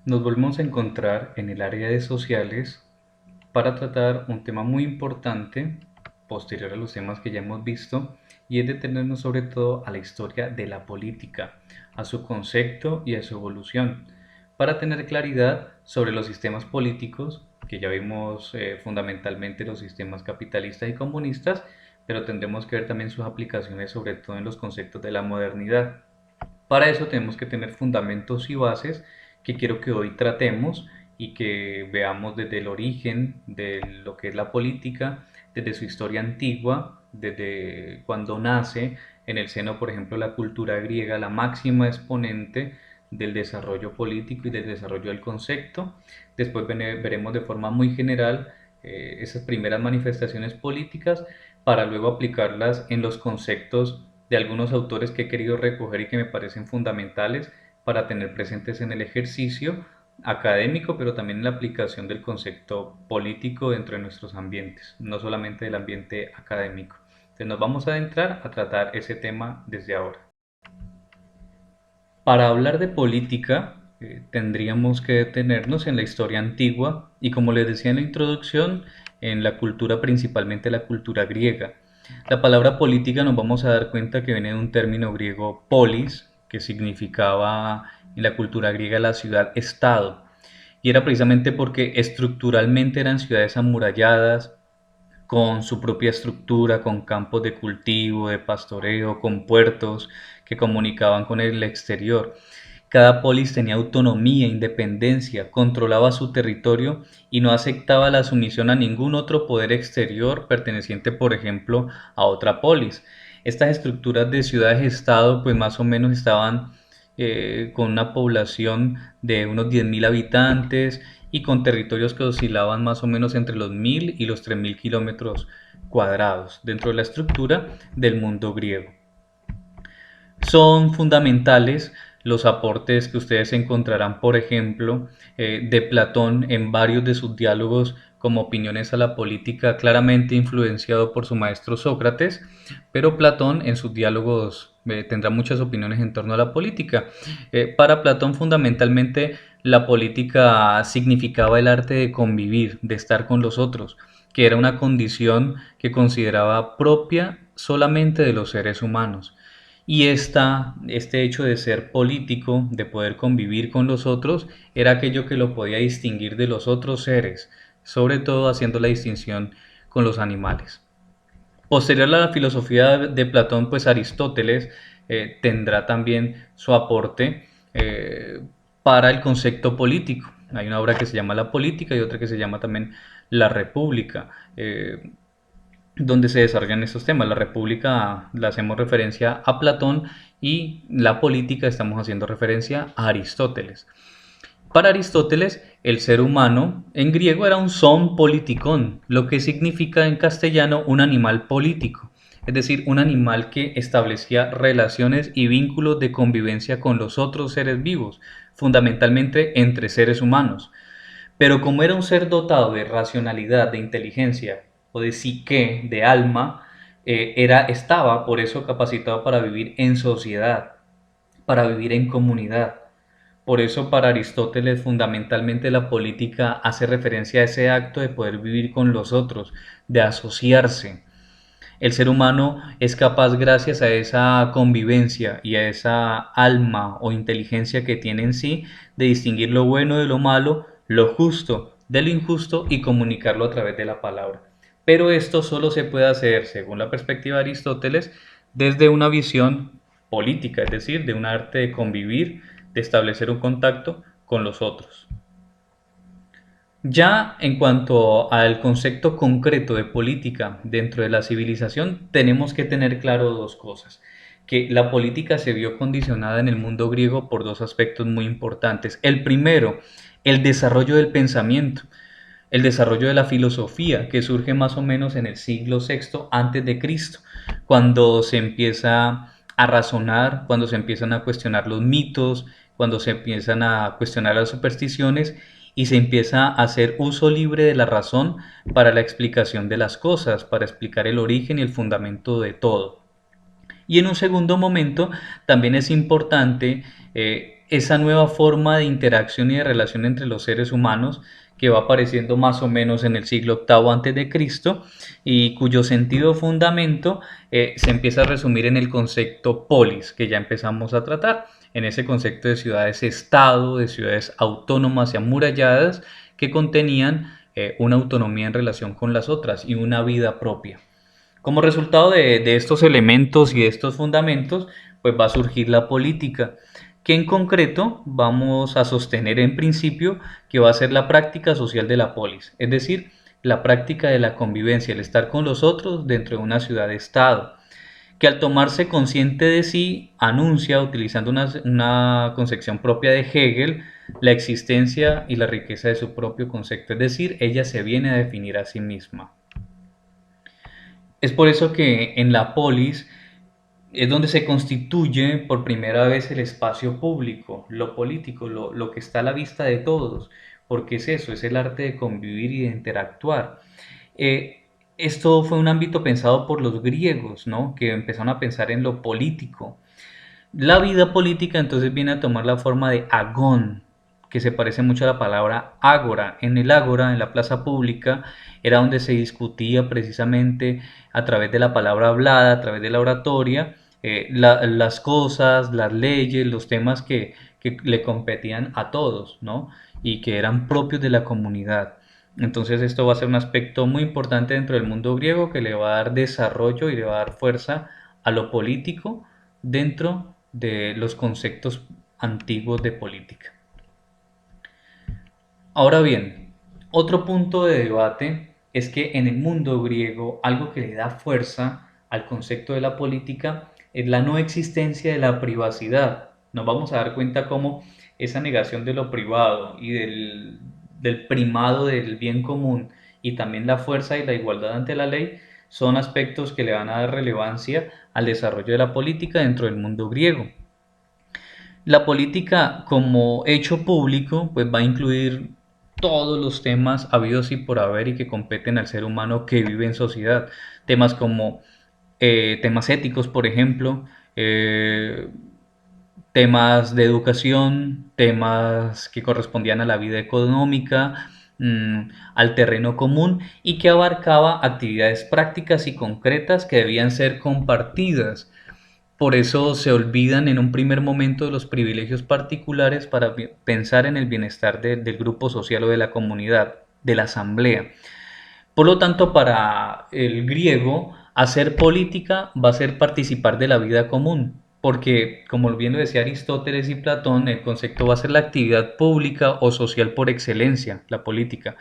Nos volvemos a encontrar en el área de sociales para tratar un tema muy importante, posterior a los temas que ya hemos visto, y es detenernos sobre todo a la historia de la política, a su concepto y a su evolución, para tener claridad sobre los sistemas políticos, que ya vimos fundamentalmente los sistemas capitalistas y comunistas, pero tendremos que ver también sus aplicaciones sobre todo en los conceptos de la modernidad. Para eso tenemos que tener fundamentos y bases que quiero que hoy tratemos y que veamos desde el origen de lo que es la política, desde su historia antigua, desde cuando nace en el seno, por ejemplo, la cultura griega, la máxima exponente del desarrollo político y del desarrollo del concepto. Después veremos de forma muy general esas primeras manifestaciones políticas para luego aplicarlas en los conceptos de algunos autores que he querido recoger y que me parecen fundamentales para tener presentes en el ejercicio académico, pero también en la aplicación del concepto político dentro de nuestros ambientes, no solamente del ambiente académico. Entonces nos vamos a adentrar a tratar ese tema desde ahora. Para hablar de política, tendríamos que detenernos en la historia antigua y, como les decía en la introducción, en la cultura, principalmente la cultura griega. La palabra política nos vamos a dar cuenta que viene de un término griego polis, que significaba en la cultura griega la ciudad-estado. Y era precisamente porque estructuralmente eran ciudades amuralladas, con su propia estructura, con campos de cultivo, de pastoreo, con puertos que comunicaban con el exterior. Cada polis tenía autonomía, independencia, controlaba su territorio y no aceptaba la sumisión a ningún otro poder exterior perteneciente, por ejemplo, a otra polis. Estas estructuras de ciudades-estado, pues más o menos estaban con una población de unos 10.000 habitantes y con territorios que oscilaban más o menos entre los 1.000 y los 3.000 kilómetros cuadrados dentro de la estructura del mundo griego. Son fundamentales los aportes que ustedes encontrarán, por ejemplo, de Platón en varios de sus diálogos como opiniones a la política, claramente influenciado por su maestro Sócrates, pero Platón en sus diálogos tendrá muchas opiniones en torno a la política. Para Platón, fundamentalmente, la política significaba el arte de convivir, de estar con los otros, que era una condición que consideraba propia solamente de los seres humanos. Y este hecho de ser político, de poder convivir con los otros, era aquello que lo podía distinguir de los otros seres, sobre todo haciendo la distinción con los animales. Posterior a la filosofía de Platón, pues Aristóteles tendrá también su aporte para el concepto político. Hay una obra que se llama La Política y otra que se llama también La República. Donde se desarrollan estos temas. La república la hacemos referencia a Platón y la política estamos haciendo referencia a Aristóteles. Para Aristóteles, el ser humano en griego era un son politikon, lo que significa en castellano un animal político, es decir, un animal que establecía relaciones y vínculos de convivencia con los otros seres vivos, fundamentalmente entre seres humanos. Pero como era un ser dotado de racionalidad, de inteligencia o de psique, de alma, estaba por eso capacitado para vivir en sociedad, para vivir en comunidad. Por eso para Aristóteles fundamentalmente la política hace referencia a ese acto de poder vivir con los otros, de asociarse. El ser humano es capaz, gracias a esa convivencia y a esa alma o inteligencia que tiene en sí, de distinguir lo bueno de lo malo, lo justo de lo injusto y comunicarlo a través de la palabra. Pero esto solo se puede hacer, según la perspectiva de Aristóteles, desde una visión política, es decir, de un arte de convivir, de establecer un contacto con los otros. Ya en cuanto al concepto concreto de política dentro de la civilización, tenemos que tener claro dos cosas. Que la política se vio condicionada en el mundo griego por dos aspectos muy importantes. El primero, el desarrollo del pensamiento, el desarrollo de la filosofía, que surge más o menos en el siglo VI antes de Cristo, cuando se empieza a razonar, cuando se empiezan a cuestionar los mitos, cuando se empiezan a cuestionar las supersticiones y se empieza a hacer uso libre de la razón para la explicación de las cosas, para explicar el origen y el fundamento de todo. Y en un segundo momento también es importante esa nueva forma de interacción y de relación entre los seres humanos que va apareciendo más o menos en el siglo octavo antes de Cristo y cuyo sentido fundamento se empieza a resumir en el concepto polis, que ya empezamos a tratar, en ese concepto de ciudades-estado, de ciudades autónomas y amuralladas que contenían una autonomía en relación con las otras y una vida propia. Como resultado de estos elementos y de estos fundamentos, pues va a surgir la política, que en concreto vamos a sostener en principio que va a ser la práctica social de la polis, es decir, la práctica de la convivencia, el estar con los otros dentro de una ciudad-estado, que al tomarse consciente de sí anuncia, utilizando una concepción propia de Hegel, la existencia y la riqueza de su propio concepto, es decir, ella se viene a definir a sí misma. Es por eso que en la polis es donde se constituye por primera vez el espacio público, lo político, lo que está a la vista de todos, porque es eso, es el arte de convivir y de interactuar. Esto fue un ámbito pensado por los griegos, ¿no? Que empezaron a pensar en lo político. La vida política entonces viene a tomar la forma de agón, que se parece mucho a la palabra ágora. En el ágora, en la plaza pública, era donde se discutía precisamente a través de la palabra hablada, a través de la oratoria, las cosas, las leyes, los temas que le competían a todos, ¿no? Y que eran propios de la comunidad. Entonces esto va a ser un aspecto muy importante dentro del mundo griego que le va a dar desarrollo y le va a dar fuerza a lo político dentro de los conceptos antiguos de política. Ahora bien, otro punto de debate es que en el mundo griego algo que le da fuerza al concepto de la política es la no existencia de la privacidad. Nos vamos a dar cuenta cómo esa negación de lo privado y del primado del bien común y también la fuerza y la igualdad ante la ley son aspectos que le van a dar relevancia al desarrollo de la política dentro del mundo griego. La política como hecho público pues va a incluir todos los temas habidos y por haber y que competen al ser humano que vive en sociedad. Temas como temas éticos, por ejemplo, eh, temas de educación, temas que correspondían a la vida económica, al terreno común y que abarcaba actividades prácticas y concretas que debían ser compartidas. Por eso se olvidan en un primer momento de los privilegios particulares para pensar en el bienestar del grupo social o de la comunidad, de la asamblea. Por lo tanto, para el griego, hacer política va a ser participar de la vida común, porque, como bien lo decía Aristóteles y Platón, el concepto va a ser la actividad pública o social por excelencia, la política,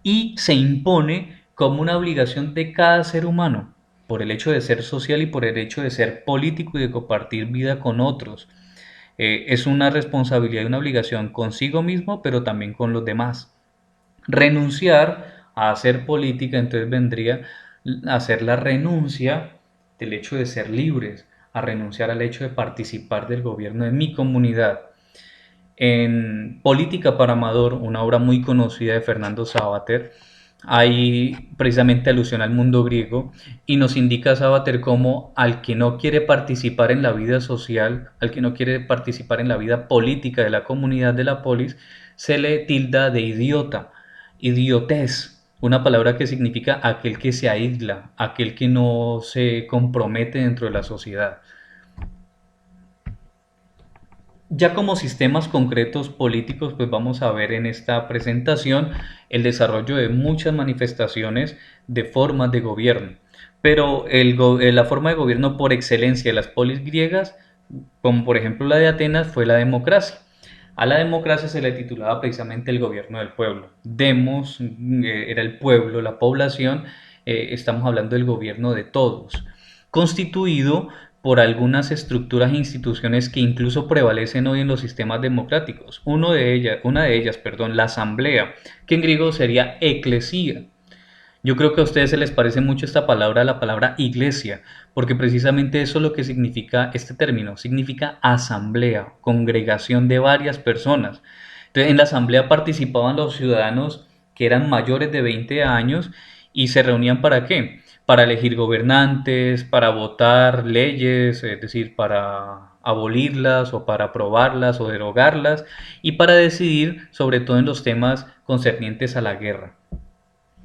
y se impone como una obligación de cada ser humano, por el hecho de ser social y por el hecho de ser político y de compartir vida con otros. Es una responsabilidad y una obligación consigo mismo, pero también con los demás. Renunciar a hacer política entonces vendría a hacer la renuncia del hecho de ser libres, a renunciar al hecho de participar del gobierno de mi comunidad. En Política para Amador, una obra muy conocida de Fernando Savater, hay precisamente alusión al mundo griego y nos indica Savater como al que no quiere participar en la vida social, al que no quiere participar en la vida política de la comunidad de la polis, se le tilda de idiota, idiotez, una palabra que significa aquel que se aísla, aquel que no se compromete dentro de la sociedad. Ya como sistemas concretos políticos, pues vamos a ver en esta presentación el desarrollo de muchas manifestaciones de formas de gobierno. Pero la forma de gobierno por excelencia de las polis griegas, como por ejemplo la de Atenas, fue la democracia. A la democracia se le titulaba precisamente el gobierno del pueblo. Demos era el pueblo, la población, estamos hablando del gobierno de todos, constituido por algunas estructuras e instituciones que incluso prevalecen hoy en los sistemas democráticos. Una de ellas, perdón, la asamblea, que en griego sería eclesía. Yo creo que a ustedes se les parece mucho esta palabra a la palabra iglesia, porque precisamente eso es lo que significa este término, significa asamblea, congregación de varias personas. Entonces, en la asamblea participaban los ciudadanos que eran mayores de 20 años y se reunían ¿para qué? Para elegir gobernantes, para votar leyes, es decir, para abolirlas o para aprobarlas o derogarlas y para decidir sobre todo en los temas concernientes a la guerra.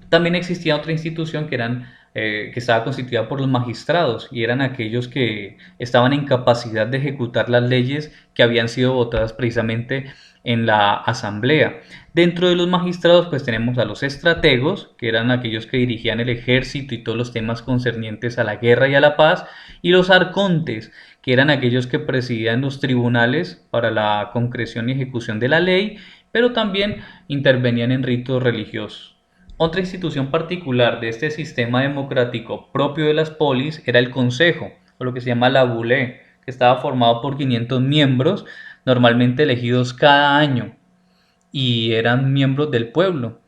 También existía otra institución que estaba constituida por los magistrados y eran aquellos que estaban en capacidad de ejecutar las leyes que habían sido votadas precisamente en la asamblea. Dentro de los magistrados pues tenemos a los estrategos, que eran aquellos que dirigían el ejército y todos los temas concernientes a la guerra y a la paz, y los arcontes, que eran aquellos que presidían los tribunales para la concreción y ejecución de la ley, pero también intervenían en ritos religiosos. Otra institución particular de este sistema democrático propio de las polis era el consejo, o lo que se llama la Boulé, que estaba formado por 500 miembros, normalmente elegidos cada año, y eran miembros del pueblo.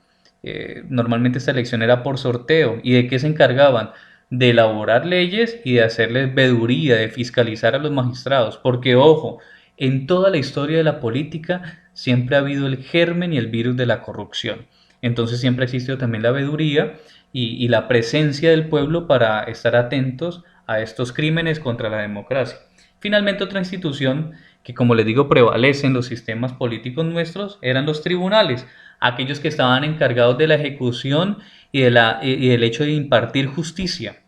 Normalmente esta elección era por sorteo. ¿Y de qué se encargaban? De elaborar leyes y de hacerles veduría, de fiscalizar a los magistrados. Porque, ojo, en toda la historia de la política siempre ha habido el germen y el virus de la corrupción. Entonces siempre ha existido también la veeduría y la presencia del pueblo para estar atentos a estos crímenes contra la democracia. Finalmente, otra institución que, como les digo, prevalece en los sistemas políticos nuestros eran los tribunales, aquellos que estaban encargados de la ejecución y del hecho de impartir justicia,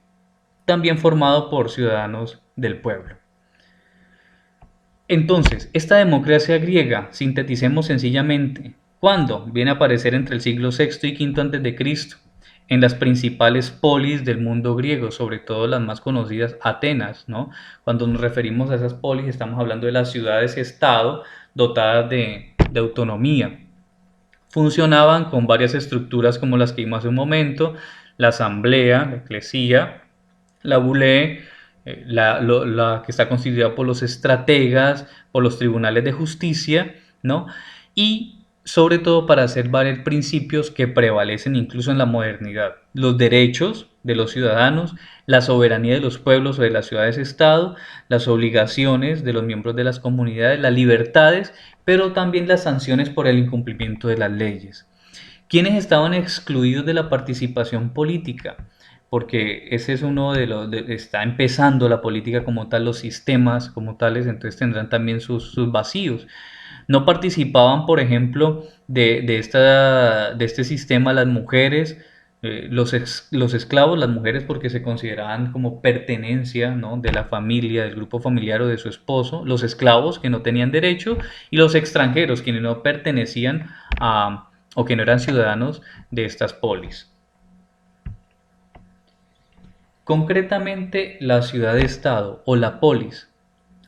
también formado por ciudadanos del pueblo. Entonces, esta democracia griega, sinteticemos sencillamente, ¿cuándo? Viene a aparecer entre el siglo VI y V antes de Cristo, en las principales polis del mundo griego, sobre todo las más conocidas, Atenas, ¿no? Cuando nos referimos a esas polis, estamos hablando de las ciudades-estado dotadas de autonomía. Funcionaban con varias estructuras como las que vimos hace un momento: la asamblea, la eclesía, la bulé, la que está constituida por los estrategas, por los tribunales de justicia, ¿no? Y sobre todo para hacer valer principios que prevalecen incluso en la modernidad: los derechos de los ciudadanos, la soberanía de los pueblos o de las ciudades-estado, las obligaciones de los miembros de las comunidades, las libertades, pero también las sanciones por el incumplimiento de las leyes. ¿Quiénes estaban excluidos de la participación política? Porque ese es uno está empezando la política como tal, los sistemas como tales, entonces tendrán también sus vacíos. No participaban, por ejemplo, de este sistema las mujeres, los esclavos, las mujeres porque se consideraban como pertenencia, ¿no?, de la familia, del grupo familiar o de su esposo, los esclavos que no tenían derecho y los extranjeros quienes no pertenecían a o que no eran ciudadanos de estas polis. Concretamente, la ciudad-estado o la polis,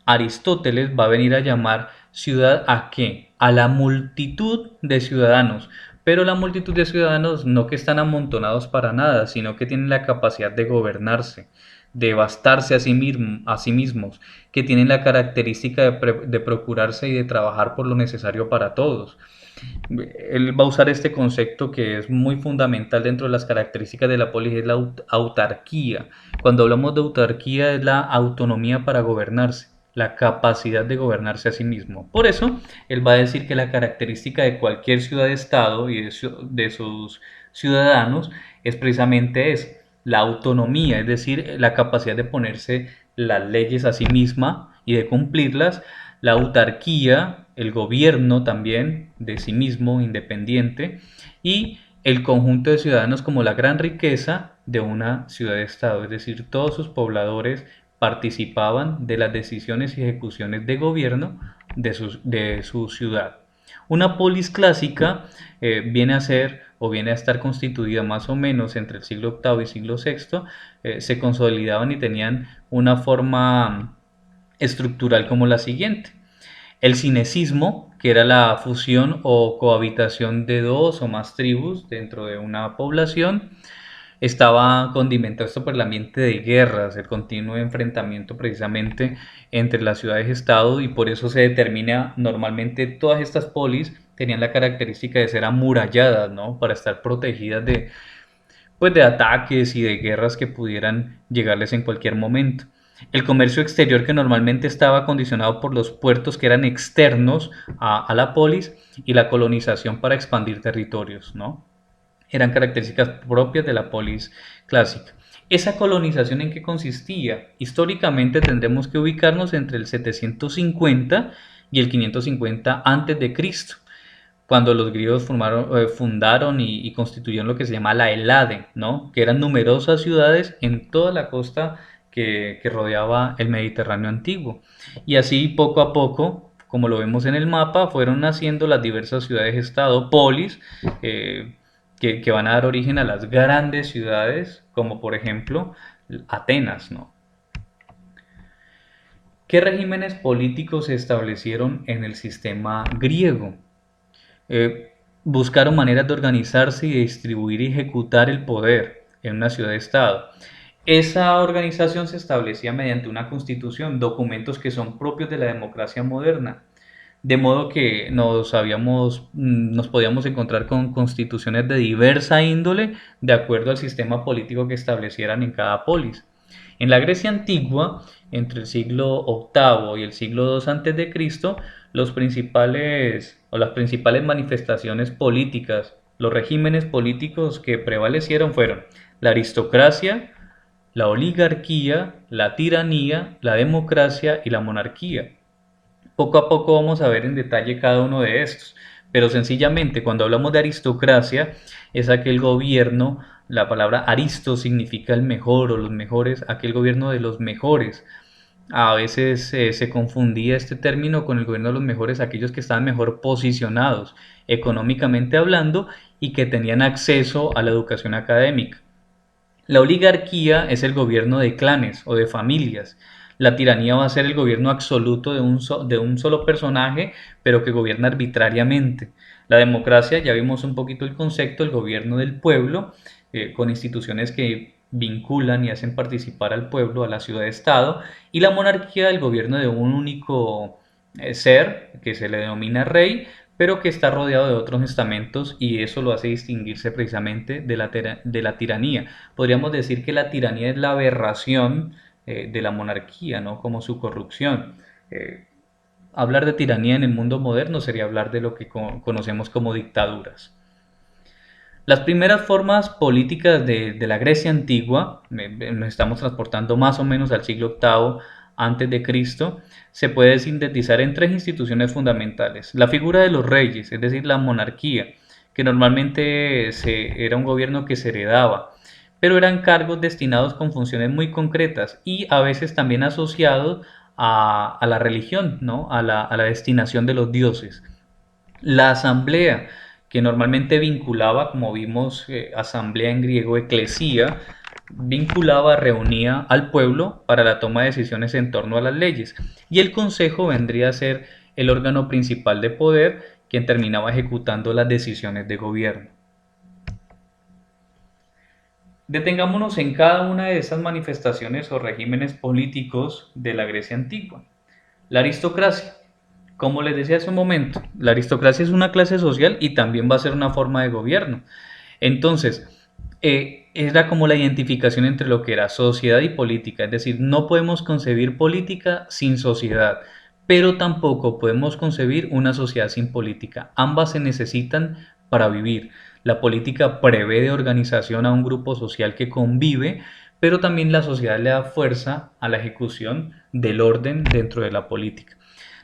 Aristóteles va a venir a llamar ciudad ¿a qué? A la multitud de ciudadanos, pero la multitud de ciudadanos no que están amontonados para nada, sino que tienen la capacidad de gobernarse, de bastarse a sí mismos, que tienen la característica de procurarse y de trabajar por lo necesario para todos. Él va a usar este concepto que es muy fundamental dentro de las características de la polis, es la autarquía. Cuando hablamos de autarquía es la autonomía para gobernarse, la capacidad de gobernarse a sí mismo. Por eso, él va a decir que la característica de cualquier ciudad-estado y de sus ciudadanos es precisamente eso, la autonomía, es decir, la capacidad de ponerse las leyes a sí misma y de cumplirlas, la autarquía, el gobierno también de sí mismo, independiente, y el conjunto de ciudadanos como la gran riqueza de una ciudad-estado, es decir, todos sus pobladores participaban de las decisiones y ejecuciones de gobierno de su ciudad. Una polis clásica viene a ser o viene a estar constituida más o menos entre el siglo VIII y siglo VI, se consolidaban y tenían una forma estructural como la siguiente: el cinecismo, que era la fusión o cohabitación de dos o más tribus dentro de una población, estaba condimentado esto por el ambiente de guerras, el continuo enfrentamiento precisamente entre las ciudades-estado, y por eso se determina normalmente todas estas polis tenían la característica de ser amuralladas, ¿no?, para estar protegidas pues, de ataques y de guerras que pudieran llegarles en cualquier momento. El comercio exterior, que normalmente estaba condicionado por los puertos que eran externos a la polis, y la colonización para expandir territorios, ¿no?, eran características propias de la polis clásica. ¿Esa colonización en qué consistía? Históricamente tendremos que ubicarnos entre el 750 y el 550 antes de Cristo, cuando los griegos fundaron y constituyeron lo que se llama la Helade, ¿no? Que eran numerosas ciudades en toda la costa que rodeaba el Mediterráneo antiguo. Y así poco a poco, como lo vemos en el mapa, fueron naciendo las diversas ciudades-estado, polis, eh, que van a dar origen a las grandes ciudades, como por ejemplo Atenas, ¿no? ¿Qué regímenes políticos se establecieron en el sistema griego? Buscaron maneras de organizarse y de distribuir y ejecutar el poder en una ciudad-estado. Esa organización se establecía mediante una constitución, documentos que son propios de la democracia moderna, de modo que nos podíamos encontrar con constituciones de diversa índole de acuerdo al sistema político que establecieran en cada polis. En la Grecia antigua, entre el siglo octavo y el siglo II antes de Cristo, las principales manifestaciones políticas, los regímenes políticos que prevalecieron fueron la aristocracia, la oligarquía, la tiranía, la democracia y la monarquía. Poco a poco vamos a ver en detalle cada uno de estos, pero sencillamente cuando hablamos de aristocracia es aquel gobierno, la palabra aristo significa el mejor o los mejores, aquel gobierno de los mejores. A veces se confundía este término con el gobierno de los mejores, aquellos que estaban mejor posicionados económicamente hablando y que tenían acceso a la educación académica. La oligarquía es el gobierno de clanes o de familias. La tiranía va a ser el gobierno absoluto de un solo personaje, pero que gobierna arbitrariamente. La democracia, ya vimos un poquito el concepto, el gobierno del pueblo, con instituciones que vinculan y hacen participar al pueblo, a la ciudad-estado, y la monarquía, el gobierno de un único ser, que se le denomina rey, pero que está rodeado de otros estamentos y eso lo hace distinguirse precisamente de la tiranía. Podríamos decir que la tiranía es la aberración de la monarquía, ¿no? Como su corrupción. Eh, Hablar de tiranía en el mundo moderno sería hablar de lo que conocemos como dictaduras. Las primeras formas políticas de la Grecia antigua, nos estamos transportando más o menos al siglo octavo antes de Cristo, se puede sintetizar en tres instituciones fundamentales. La figura de los reyes, es decir, la monarquía, que normalmente era un gobierno que se heredaba, pero eran cargos destinados con funciones muy concretas y a veces también asociados a la religión, ¿no? A la destinación de los dioses. La asamblea, que normalmente vinculaba, como vimos, asamblea en griego, eclesía, vinculaba, reunía al pueblo para la toma de decisiones en torno a las leyes. Y el consejo vendría a ser el órgano principal de poder, quien terminaba ejecutando las decisiones de gobierno. Detengámonos en cada una de esas manifestaciones o regímenes políticos de la Grecia antigua. La aristocracia. Como les decía hace un momento, la aristocracia es una clase social y también va a ser una forma de gobierno. Entonces, era como la identificación entre lo que era sociedad y política, es decir, no podemos concebir política sin sociedad, pero tampoco podemos concebir una sociedad sin política. Ambas se necesitan para vivir. La política prevé de organización a un grupo social que convive, pero también la sociedad le da fuerza a la ejecución del orden dentro de la política.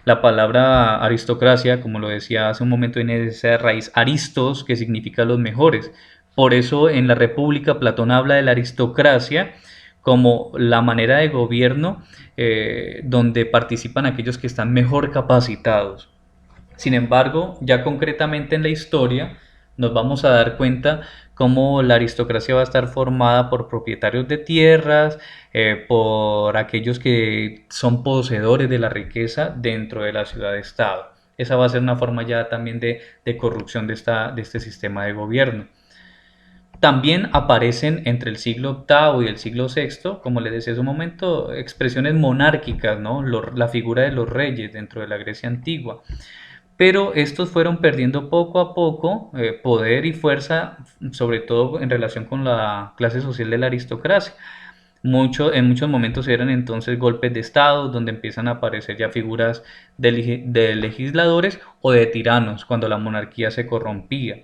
La palabra aristocracia, como lo decía hace un momento, viene de esa raíz aristos, que significa los mejores. Por eso en la República Platón habla de la aristocracia como la manera de gobierno donde participan aquellos que están mejor capacitados. Sin embargo, ya concretamente en la historia nos vamos a dar cuenta cómo la aristocracia va a estar formada por propietarios de tierras, por aquellos que son poseedores de la riqueza dentro de la ciudad-estado. Esa va a ser una forma ya también de corrupción de este sistema de gobierno. También aparecen entre el siglo octavo y el siglo sexto, como les decía hace un momento, expresiones monárquicas, ¿no? La figura de los reyes dentro de la Grecia antigua. Pero estos fueron perdiendo poco a poco poder y fuerza, sobre todo en relación con la clase social de la aristocracia. En muchos momentos eran entonces golpes de estado, donde empiezan a aparecer ya figuras de legisladores o de tiranos, cuando la monarquía se corrompía.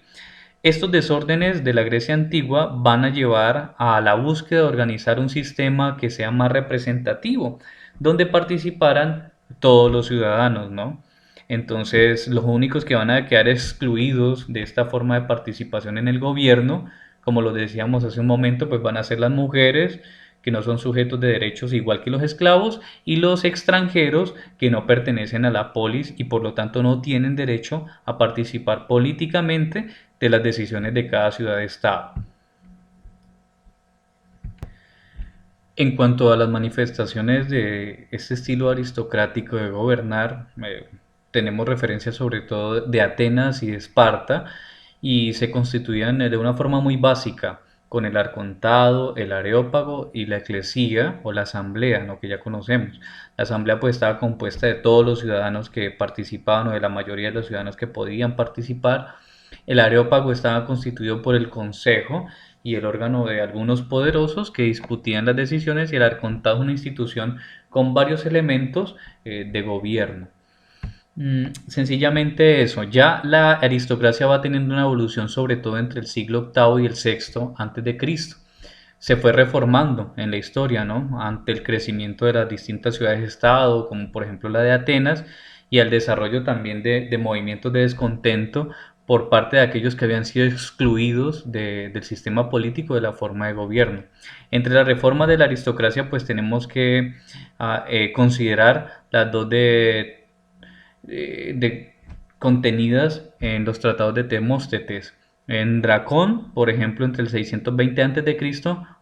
Estos desórdenes de la Grecia antigua van a llevar a la búsqueda de organizar un sistema que sea más representativo, donde participaran todos los ciudadanos, ¿no? Entonces, los únicos que van a quedar excluidos de esta forma de participación en el gobierno, como lo decíamos hace un momento, pues van a ser las mujeres, que no son sujetos de derechos igual que los esclavos, y los extranjeros que no pertenecen a la polis y por lo tanto no tienen derecho a participar políticamente de las decisiones de cada ciudad-estado. En cuanto a las manifestaciones de este estilo aristocrático de gobernar, tenemos referencias sobre todo de Atenas y de Esparta, y se constituían de una forma muy básica, con el arcontado, el areópago y la eclesía o la asamblea, ¿no? Que ya conocemos. La asamblea pues estaba compuesta de todos los ciudadanos que participaban o de la mayoría de los ciudadanos que podían participar. El areópago estaba constituido por el consejo y el órgano de algunos poderosos que discutían las decisiones, y el arcontado es una institución con varios elementos de gobierno. Sencillamente eso, ya la aristocracia va teniendo una evolución sobre todo entre el siglo octavo y el sexto antes de Cristo. Se fue reformando en la historia, ¿no? Ante el crecimiento de las distintas ciudades-estado, como por ejemplo la de Atenas, y al desarrollo también de movimientos de descontento por parte de aquellos que habían sido excluidos del sistema político, de la forma de gobierno. Entre las reformas de la aristocracia, pues tenemos que considerar las dos de contenidas en los tratados de Temóstenes. En Dracón, por ejemplo, entre el 620 a.C.,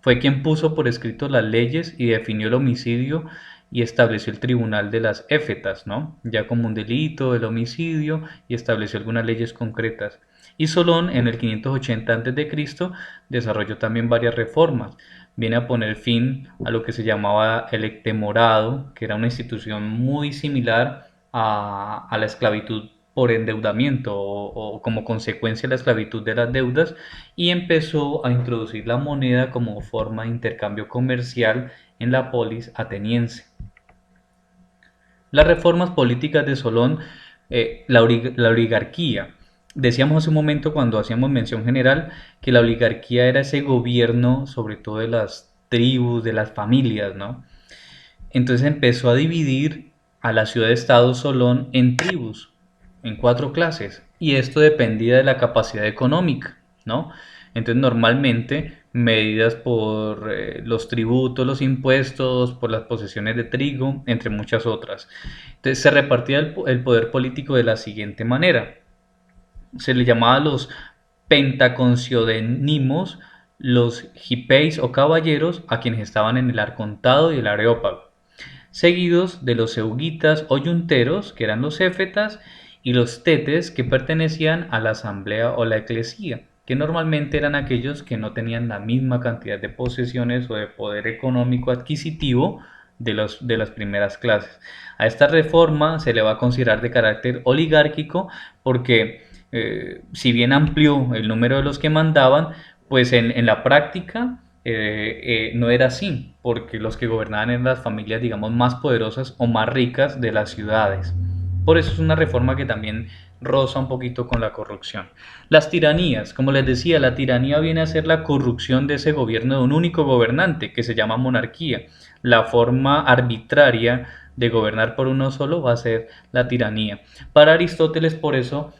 fue quien puso por escrito las leyes y definió el homicidio y estableció el tribunal de las éfetas, ¿no? Ya como un delito, el homicidio, y estableció algunas leyes concretas. Y Solón, en el 580 a.C., desarrolló también varias reformas. Viene a poner fin a lo que se llamaba el ectemorado, que era una institución muy similar a la esclavitud por endeudamiento o como consecuencia de la esclavitud de las deudas, y empezó a introducir la moneda como forma de intercambio comercial en la polis ateniense. Las reformas políticas de Solón, la oligarquía. Decíamos hace un momento cuando hacíamos mención general que la oligarquía era ese gobierno sobre todo de las tribus, de las familias, ¿no? Entonces empezó a dividir a la ciudad-estado Solón en tribus, en cuatro clases, y esto dependía de la capacidad económica, ¿no? Entonces normalmente medidas por los tributos, los impuestos, por las posesiones de trigo, entre muchas otras. Entonces se repartía el poder político de la siguiente manera. Se le llamaba los pentaconciodénimos, los hipeis o caballeros, a quienes estaban en el arcontado y el areópago, seguidos de los eugitas o yunteros, que eran los éfetas, y los tetes, que pertenecían a la asamblea o la eclesía, que normalmente eran aquellos que no tenían la misma cantidad de posesiones o de poder económico adquisitivo de las primeras clases. A esta reforma se le va a considerar de carácter oligárquico porque si bien amplió el número de los que mandaban, pues en la práctica no era así, porque los que gobernaban eran las familias, digamos, más poderosas o más ricas de las ciudades. Por eso es una reforma que también roza un poquito con la corrupción. Las tiranías, como les decía, la tiranía viene a ser la corrupción de ese gobierno de un único gobernante, que se llama monarquía. La forma arbitraria de gobernar por uno solo va a ser la tiranía. Para Aristóteles, por eso,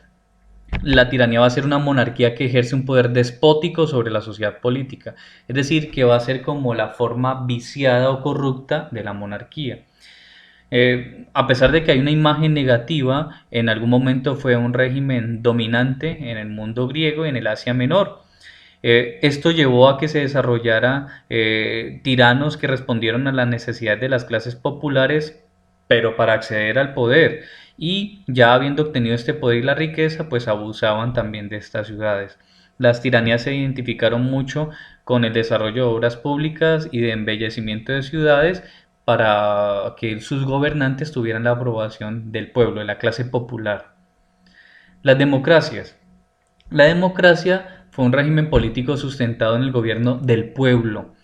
la tiranía va a ser una monarquía que ejerce un poder despótico sobre la sociedad política, es decir, que va a ser como la forma viciada o corrupta de la monarquía. A pesar de que hay una imagen negativa, en algún momento fue un régimen dominante en el mundo griego y en el Asia Menor. Esto llevó a que se desarrollara tiranos que respondieron a las necesidades de las clases populares, pero para acceder al poder. Y ya habiendo obtenido este poder y la riqueza, pues abusaban también de estas ciudades. Las tiranías se identificaron mucho con el desarrollo de obras públicas y de embellecimiento de ciudades para que sus gobernantes tuvieran la aprobación del pueblo, de la clase popular. Las democracias. La democracia fue un régimen político sustentado en el gobierno del pueblo.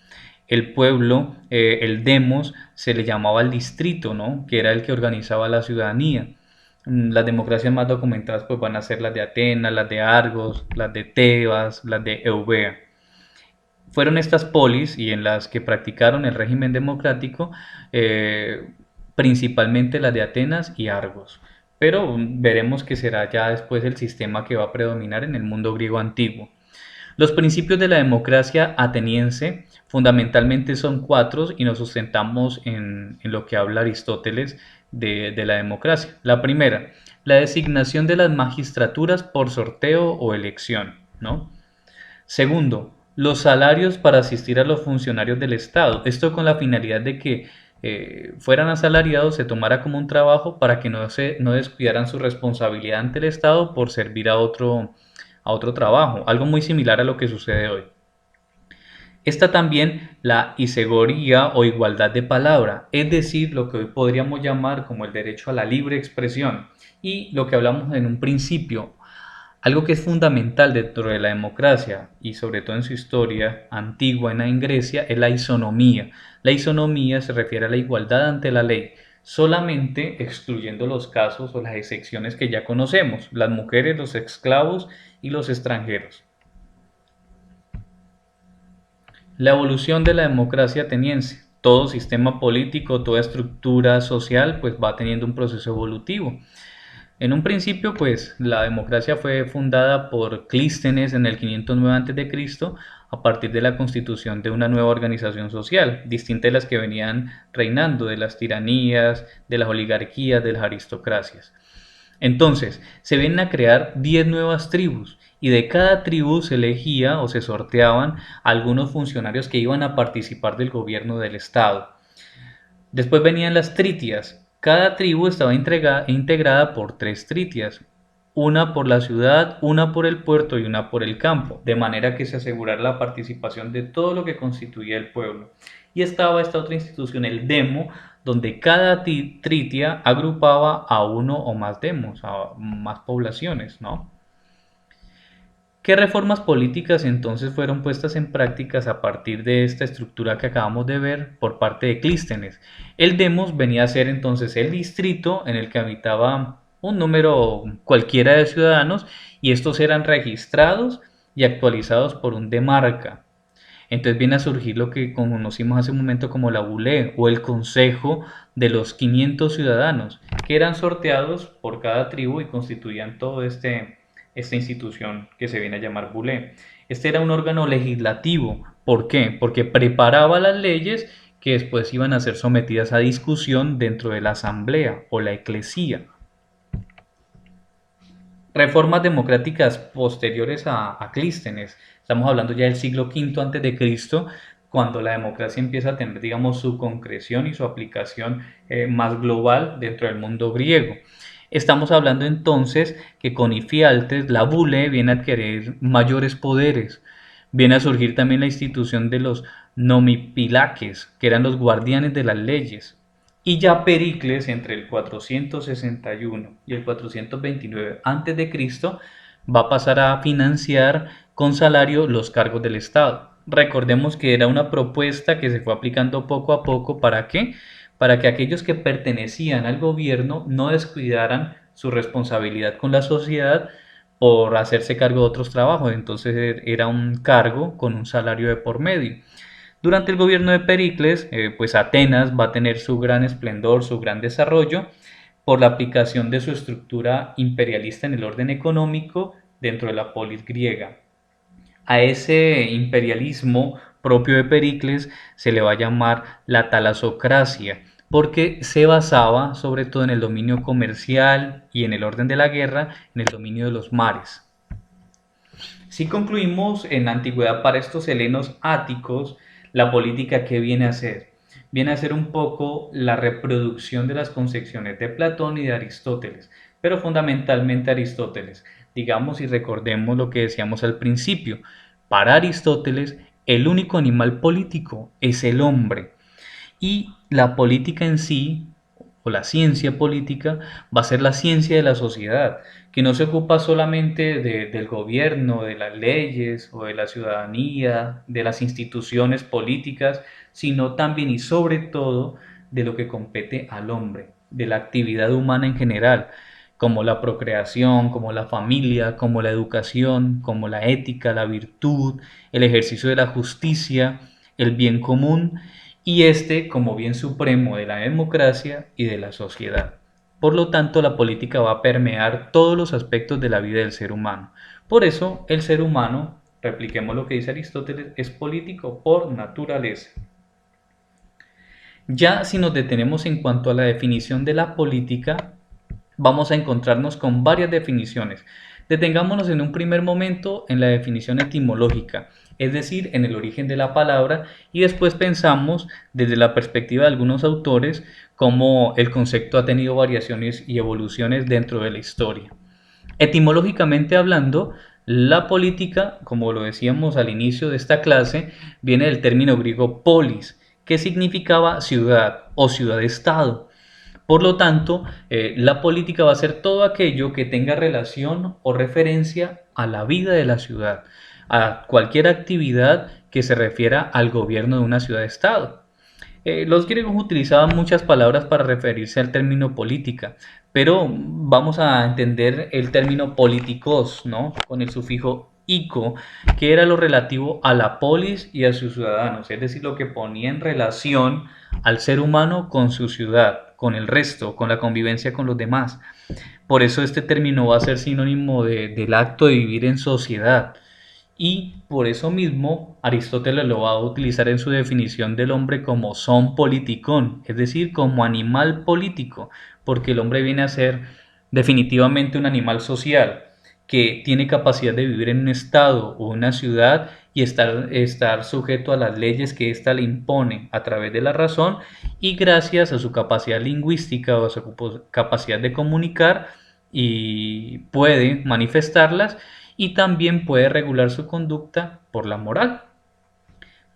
El pueblo, el demos, se le llamaba al distrito, ¿no? Que era el que organizaba la ciudadanía. Las democracias más documentadas pues van a ser las de Atenas, las de Argos, las de Tebas, las de Eubea. Fueron estas polis y en las que practicaron el régimen democrático, eh, principalmente las de Atenas y Argos. Pero veremos que será ya después el sistema que va a predominar en el mundo griego antiguo. Los principios de la democracia ateniense fundamentalmente son cuatro y nos sustentamos en lo que habla Aristóteles de la democracia. La primera, la designación de las magistraturas por sorteo o elección, ¿no? Segundo, los salarios para asistir a los funcionarios del Estado. Esto con la finalidad de que fueran asalariados, se tomara como un trabajo para que no descuidaran su responsabilidad ante el Estado por servir a otro trabajo. Algo muy similar a lo que sucede hoy. Está también la isegoría o igualdad de palabra, es decir, lo que hoy podríamos llamar como el derecho a la libre expresión y lo que hablamos en un principio, algo que es fundamental dentro de la democracia y sobre todo en su historia antigua en Grecia es la isonomía. La isonomía se refiere a la igualdad ante la ley, solamente excluyendo los casos o las excepciones que ya conocemos, las mujeres, los esclavos y los extranjeros. La evolución de la democracia ateniense. Todo sistema político, toda estructura social, pues va teniendo un proceso evolutivo. En un principio, pues la democracia fue fundada por Clístenes en el 509 a.C. a partir de la constitución de una nueva organización social, distinta de las que venían reinando, de las tiranías, de las oligarquías, de las aristocracias. Entonces, se vienen a crear 10 nuevas tribus y de cada tribu se elegía o se sorteaban algunos funcionarios que iban a participar del gobierno del estado. Después venían las tritias. Cada tribu estaba integrada por tres tritias, una por la ciudad, una por el puerto y una por el campo, de manera que se asegurara la participación de todo lo que constituía el pueblo. Y estaba esta otra institución, el demo, donde cada tritia agrupaba a uno o más demos, a más poblaciones, ¿no? ¿Qué reformas políticas entonces fueron puestas en prácticas a partir de esta estructura que acabamos de ver por parte de Clístenes? El demos venía a ser entonces el distrito en el que habitaba un número cualquiera de ciudadanos y estos eran registrados y actualizados por un demarca. Entonces viene a surgir lo que conocimos hace un momento como la bulé o el consejo de los 500 ciudadanos, que eran sorteados por cada tribu y constituían todo esta institución que se viene a llamar bulé. Este era un órgano legislativo. ¿Por qué? Porque preparaba las leyes que después iban a ser sometidas a discusión dentro de la asamblea o la eclesía. Reformas democráticas posteriores a Clístenes. Estamos hablando ya del siglo V antes de Cristo, cuando la democracia empieza a tener, digamos, su concreción y su aplicación más global dentro del mundo griego. Estamos hablando entonces que con Ifialtes la bule viene a adquirir mayores poderes. Viene a surgir también la institución de los nomipilaques, que eran los guardianes de las leyes. Y ya Pericles, entre el 461 y el 429 a.C., va a pasar a financiar con salario los cargos del Estado. Recordemos que era una propuesta que se fue aplicando poco a poco. ¿Para qué? Para que aquellos que pertenecían al gobierno no descuidaran su responsabilidad con la sociedad por hacerse cargo de otros trabajos. Entonces era un cargo con un salario de por medio. Durante el gobierno de Pericles, pues Atenas va a tener su gran esplendor, su gran desarrollo por la aplicación de su estructura imperialista en el orden económico dentro de la polis griega. A ese imperialismo propio de Pericles se le va a llamar la talasocracia, porque se basaba sobre todo en el dominio comercial y en el orden de la guerra, en el dominio de los mares. Si concluimos en la antigüedad para estos helenos áticos, la política que viene a ser, viene a ser un poco la reproducción de las concepciones de Platón y de Aristóteles, pero fundamentalmente Aristóteles. Digamos y recordemos lo que decíamos al principio. Para Aristóteles, el único animal político es el hombre. Y la política en sí, o la ciencia política, va a ser la ciencia de la sociedad, que no se ocupa solamente del gobierno, de las leyes o de la ciudadanía, de las instituciones políticas, sino también y sobre todo de lo que compete al hombre, de la actividad humana en general, como la procreación, como la familia, como la educación, como la ética, la virtud, el ejercicio de la justicia, el bien común y este como bien supremo de la democracia y de la sociedad. Por lo tanto, la política va a permear todos los aspectos de la vida del ser humano. Por eso, el ser humano, repliquemos lo que dice Aristóteles, es político por naturaleza. Ya si nos detenemos en cuanto a la definición de la política, vamos a encontrarnos con varias definiciones. Detengámonos en un primer momento en la definición etimológica, es decir, en el origen de la palabra, y después pensamos desde la perspectiva de algunos autores cómo el concepto ha tenido variaciones y evoluciones dentro de la historia. Etimológicamente hablando, la política, como lo decíamos al inicio de esta clase, viene del término griego polis, que significaba ciudad o ciudad-estado. Por lo tanto, la política va a ser todo aquello que tenga relación o referencia a la vida de la ciudad, a cualquier actividad que se refiera al gobierno de una ciudad-estado. Los griegos utilizaban muchas palabras para referirse al término política, pero vamos a entender el término politikos, ¿no? Con el sufijo ico, que era lo relativo a la polis y a sus ciudadanos, es decir, lo que ponía en relación al ser humano con su ciudad, con el resto, con la convivencia con los demás. Por eso este término va a ser sinónimo del acto de vivir en sociedad. Y por eso mismo Aristóteles lo va a utilizar en su definición del hombre como son politikon, es decir, como animal político, porque el hombre viene a ser definitivamente un animal social que tiene capacidad de vivir en un estado o una ciudad y estar sujeto a las leyes que ésta le impone a través de la razón y gracias a su capacidad lingüística o a su capacidad de comunicar y puede manifestarlas y también puede regular su conducta por la moral.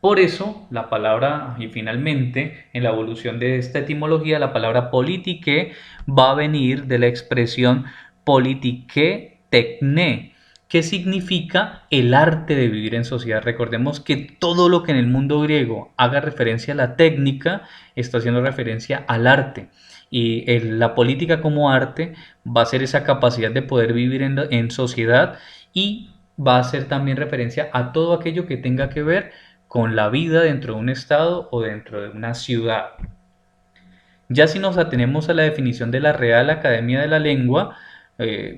Por eso, la palabra, y finalmente, en la evolución de esta etimología, la palabra politique va a venir de la expresión politiqué tecné, que significa el arte de vivir en sociedad. Recordemos que todo lo que en el mundo griego haga referencia a la técnica está haciendo referencia al arte. Y la política como arte va a ser esa capacidad de poder vivir en sociedad y va a ser también referencia a todo aquello que tenga que ver con la vida dentro de un estado o dentro de una ciudad. Ya si nos atenemos a la definición de la Real Academia de la Lengua,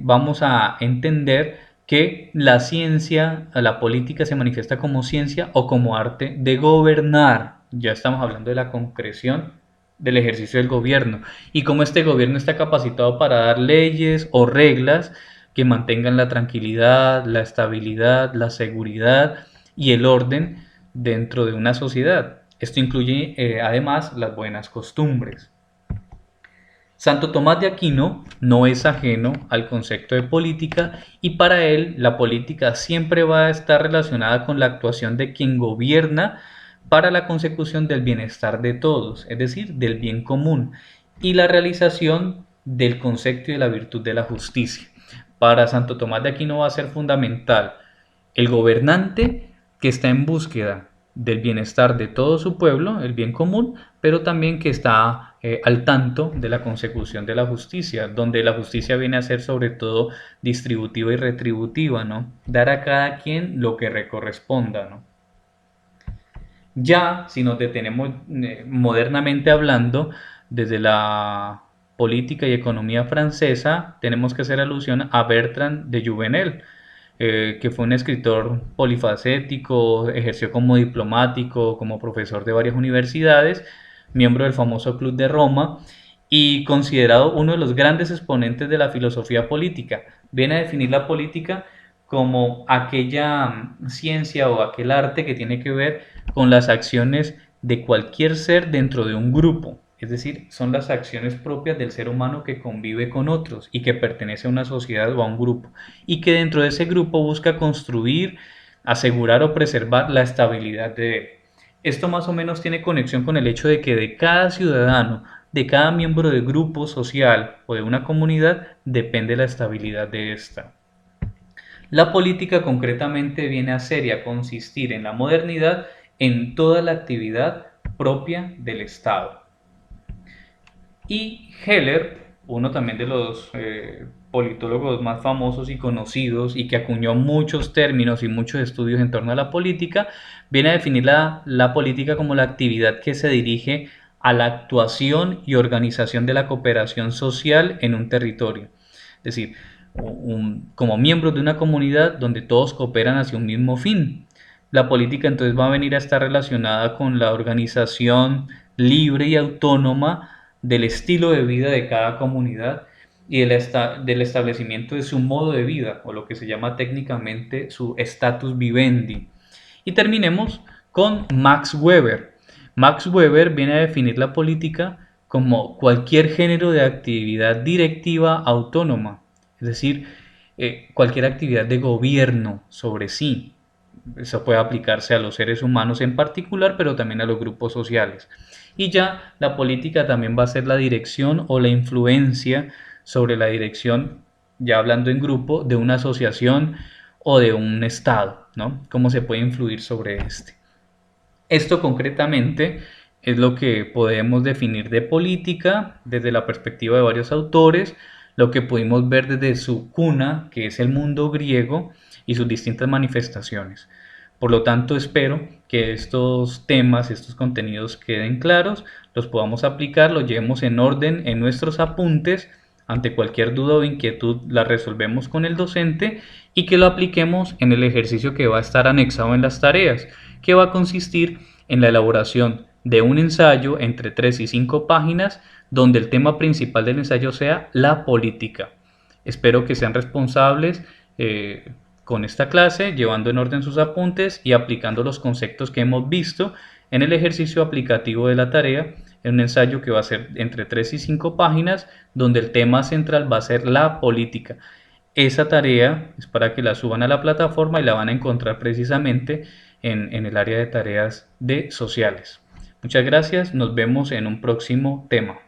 vamos a entender que la ciencia, la política se manifiesta como ciencia o como arte de gobernar. Ya estamos hablando de la concreción del ejercicio del gobierno y cómo este gobierno está capacitado para dar leyes o reglas que mantengan la tranquilidad, la estabilidad, la seguridad y el orden dentro de una sociedad. Esto incluye además las buenas costumbres. Santo Tomás de Aquino no es ajeno al concepto de política y para él la política siempre va a estar relacionada con la actuación de quien gobierna para la consecución del bienestar de todos, es decir, del bien común y la realización del concepto y de la virtud de la justicia. Para Santo Tomás de Aquino va a ser fundamental el gobernante que está en búsqueda del bienestar de todo su pueblo, el bien común, pero también que está al tanto de la consecución de la justicia, donde la justicia viene a ser sobre todo distributiva y retributiva, ¿no? Dar a cada quien lo que le corresponda, ¿no? Ya, si nos detenemos modernamente hablando, desde la política y economía francesa, tenemos que hacer alusión a Bertrand de Jouvenel, que fue un escritor polifacético, ejerció como diplomático, como profesor de varias universidades, miembro del famoso Club de Roma y considerado uno de los grandes exponentes de la filosofía política. Viene a definir la política como aquella ciencia o aquel arte que tiene que ver con las acciones de cualquier ser dentro de un grupo. Es decir, son las acciones propias del ser humano que convive con otros y que pertenece a una sociedad o a un grupo y que dentro de ese grupo busca construir, asegurar o preservar la estabilidad de él. Esto más o menos tiene conexión con el hecho de que de cada ciudadano, de cada miembro del grupo social o de una comunidad depende la estabilidad de esta. La política concretamente viene a ser y a consistir en la modernidad en toda la actividad propia del Estado. Y Heller Uno también de los politólogos más famosos y conocidos y que acuñó muchos términos y muchos estudios en torno a la política, viene a definir la política como la actividad que se dirige a la actuación y organización de la cooperación social en un territorio. Es decir, como miembros de una comunidad donde todos cooperan hacia un mismo fin. La política entonces va a venir a estar relacionada con la organización libre y autónoma del estilo de vida de cada comunidad y del establecimiento de su modo de vida, o lo que se llama técnicamente su status vivendi. Y terminemos con Max Weber. Max Weber viene a definir la política como cualquier género de actividad directiva autónoma, es decir, cualquier actividad de gobierno sobre sí. Eso puede aplicarse a los seres humanos en particular, pero también a los grupos sociales. Y ya la política también va a ser la dirección o la influencia sobre la dirección, ya hablando en grupo, de una asociación o de un estado, ¿no? Cómo se puede influir sobre este. Esto concretamente es lo que podemos definir de política desde la perspectiva de varios autores, lo que pudimos ver desde su cuna, que es el mundo griego, y sus distintas manifestaciones. Por lo tanto, espero que estos temas, estos contenidos queden claros, los podamos aplicar, los llevemos en orden en nuestros apuntes. Ante cualquier duda o inquietud la resolvemos con el docente y que lo apliquemos en el ejercicio que va a estar anexado en las tareas, que va a consistir en la elaboración de un ensayo entre 3 y 5 páginas donde el tema principal del ensayo sea la política. Espero que sean responsables con esta clase, llevando en orden sus apuntes y aplicando los conceptos que hemos visto en el ejercicio aplicativo de la tarea, en un ensayo que va a ser entre 3 y 5 páginas, donde el tema central va a ser la política. Esa tarea es para que la suban a la plataforma y la van a encontrar precisamente en el área de tareas de sociales. Muchas gracias, nos vemos en un próximo tema.